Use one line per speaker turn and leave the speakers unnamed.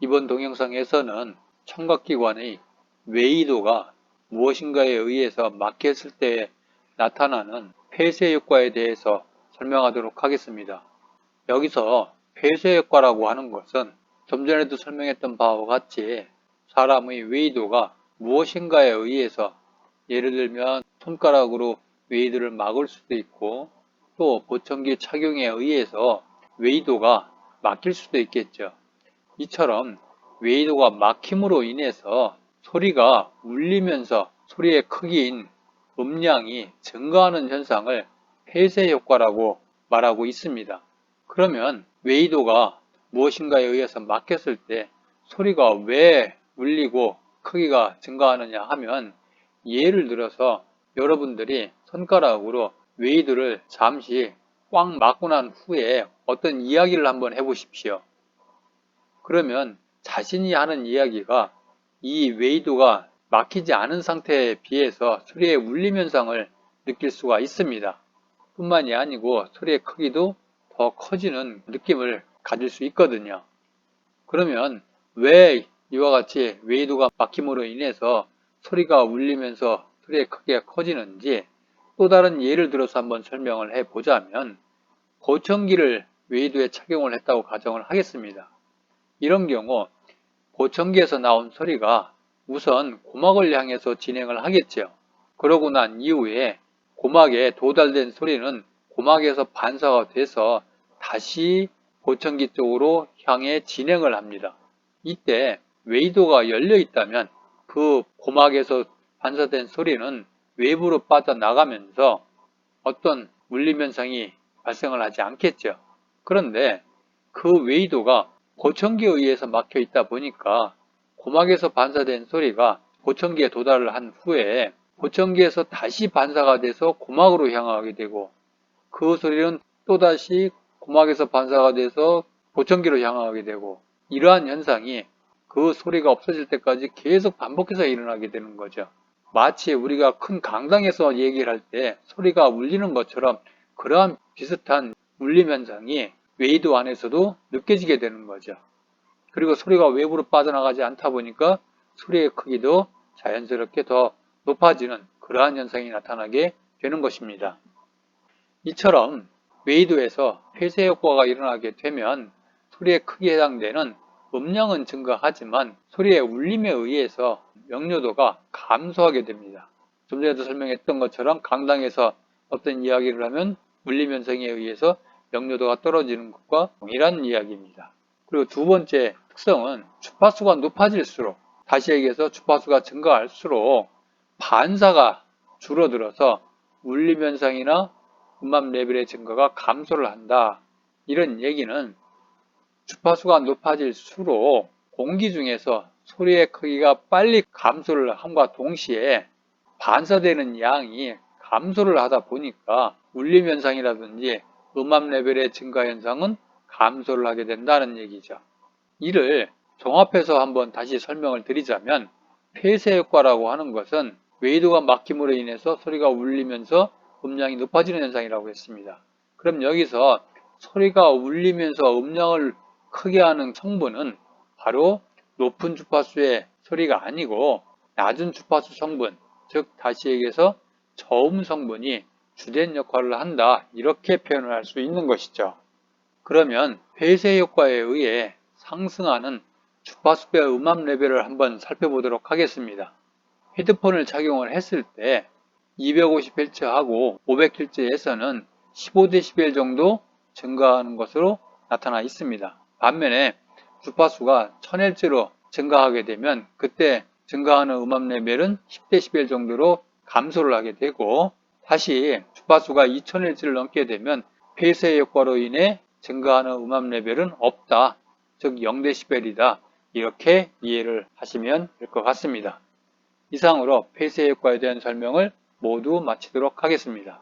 이번 동영상에서는 청각기관의 외이도가 무엇인가에 의해서 막혔을 때 나타나는 폐쇄 효과에 대해서 설명하도록 하겠습니다. 여기서 폐쇄 효과라고 하는 것은 좀 전에도 설명했던 바와 같이 사람의 외이도가 무엇인가에 의해서, 예를 들면 손가락으로 외이도를 막을 수도 있고, 또 보청기 착용에 의해서 외이도가 막힐 수도 있겠죠. 이처럼 외이도가 막힘으로 인해서 소리가 울리면서 소리의 크기인 음량이 증가하는 현상을 폐쇄 효과라고 말하고 있습니다. 그러면 외이도가 무엇인가에 의해서 막혔을 때 소리가 왜 울리고 크기가 증가하느냐 하면, 예를 들어서 여러분들이 손가락으로 외이도를 잠시 꽉 막고 난 후에 어떤 이야기를 한번 해보십시오. 그러면 자신이 하는 이야기가 이 외이도가 막히지 않은 상태에 비해서 소리의 울림 현상을 느낄 수가 있습니다. 뿐만이 아니고 소리의 크기도 더 커지는 느낌을 가질 수 있거든요. 그러면 왜 이와 같이 외이도가 막힘으로 인해서 소리가 울리면서 소리의 크기가 커지는지 또 다른 예를 들어서 한번 설명을 해보자면, 보청기를 외이도에 착용을 했다고 가정을 하겠습니다. 이런 경우 보청기에서 나온 소리가 우선 고막을 향해서 진행을 하겠죠. 그러고 난 이후에 고막에 도달된 소리는 고막에서 반사가 돼서 다시 보청기 쪽으로 향해 진행을 합니다. 이때 외이도가 열려 있다면 그 고막에서 반사된 소리는 외부로 빠져나가면서 어떤 울림 현상이 발생을 하지 않겠죠. 그런데 그 외이도가 보청기에 의해서 막혀 있다 보니까 고막에서 반사된 소리가 보청기에 도달을 한 후에 보청기에서 다시 반사가 돼서 고막으로 향하게 되고, 그 소리는 또다시 고막에서 반사가 돼서 보청기로 향하게 되고, 이러한 현상이 그 소리가 없어질 때까지 계속 반복해서 일어나게 되는 거죠. 마치 우리가 큰 강당에서 얘기를 할 때 소리가 울리는 것처럼 그러한 비슷한 울림 현상이 외이도 안에서도 느껴지게 되는 거죠. 그리고 소리가 외부로 빠져나가지 않다 보니까 소리의 크기도 자연스럽게 더 높아지는 그러한 현상이 나타나게 되는 것입니다. 이처럼 외이도에서 폐쇄 효과가 일어나게 되면 소리의 크기에 해당되는 음량은 증가하지만 소리의 울림에 의해서 명료도가 감소하게 됩니다. 좀 전에도 설명했던 것처럼 강당에서 어떤 이야기를 하면 울림 현상에 의해서 명료도가 떨어지는 것과 동일한 이야기입니다. 그리고 두 번째 특성은 주파수가 높아질수록, 다시 얘기해서 주파수가 증가할수록 반사가 줄어들어서 울림 현상이나 음압 레벨의 증가가 감소를 한다. 이런 얘기는 주파수가 높아질수록 공기 중에서 소리의 크기가 빨리 감소를 함과 동시에 반사되는 양이 감소를 하다 보니까 울림 현상이라든지 음압 레벨의 증가 현상은 감소를 하게 된다는 얘기죠. 이를 종합해서 한번 다시 설명을 드리자면, 폐쇄 효과라고 하는 것은 외이도가 막힘으로 인해서 소리가 울리면서 음량이 높아지는 현상이라고 했습니다. 그럼 여기서 소리가 울리면서 음량을 크게 하는 성분은 바로 높은 주파수의 소리가 아니고 낮은 주파수 성분, 즉 다시 얘기해서 저음 성분이 주된 역할을 한다, 이렇게 표현을 할 수 있는 것이죠. 그러면 폐쇄 효과에 의해 상승하는 주파수배 음압 레벨을 한번 살펴보도록 하겠습니다. 헤드폰을 착용을 했을 때 250Hz하고 500Hz에서는 15dB 정도 증가하는 것으로 나타나 있습니다. 반면에 주파수가 1000Hz로 증가하게 되면 그때 증가하는 음압 레벨은 10dB 정도로 감소를 하게 되고, 다시 주파수가 2000Hz를 넘게 되면 폐쇄 효과로 인해 증가하는 음압 레벨은 없다, 즉 0dB이다, 이렇게 이해를 하시면 될 것 같습니다. 이상으로 폐쇄 효과에 대한 설명을 모두 마치도록 하겠습니다.